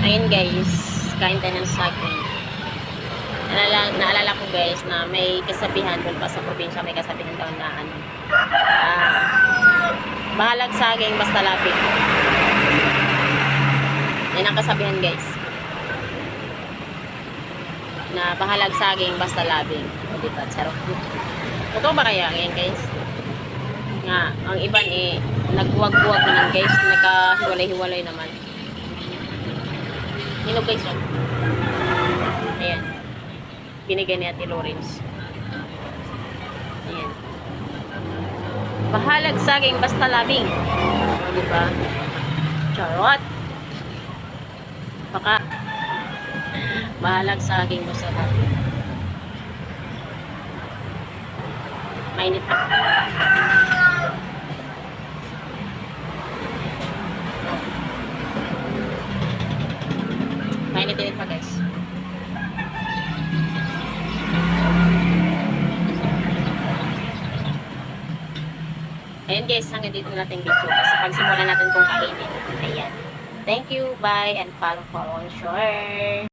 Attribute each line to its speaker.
Speaker 1: Ayun guys, kain tayo ng saging. Naalala ko guys na may kasabihan doon pa sa probinsya, may kasabihan daw na ano, bahalag saging basta lapik. Yan ang kasabihan guys. Na bahalag saging basta labing. O diba, charot. Totoo ba kaya yan guys? Nga, ang iban nagbuwag-buwag naman guys, nagkahiwalay-hiwalay naman. Hinog guys yun. Ayan. Binigay ni Ate Lawrence. Ayan. Bahalag saging basta labing. O diba? Charot. Baka bahalag saging basta labing. Mainit pa. Mainit-init pa guys. Ayan guys, hanggang dito na natin video kasi pagsimulan natin kung kainin. Ayan. Thank you, bye, and follow on shore.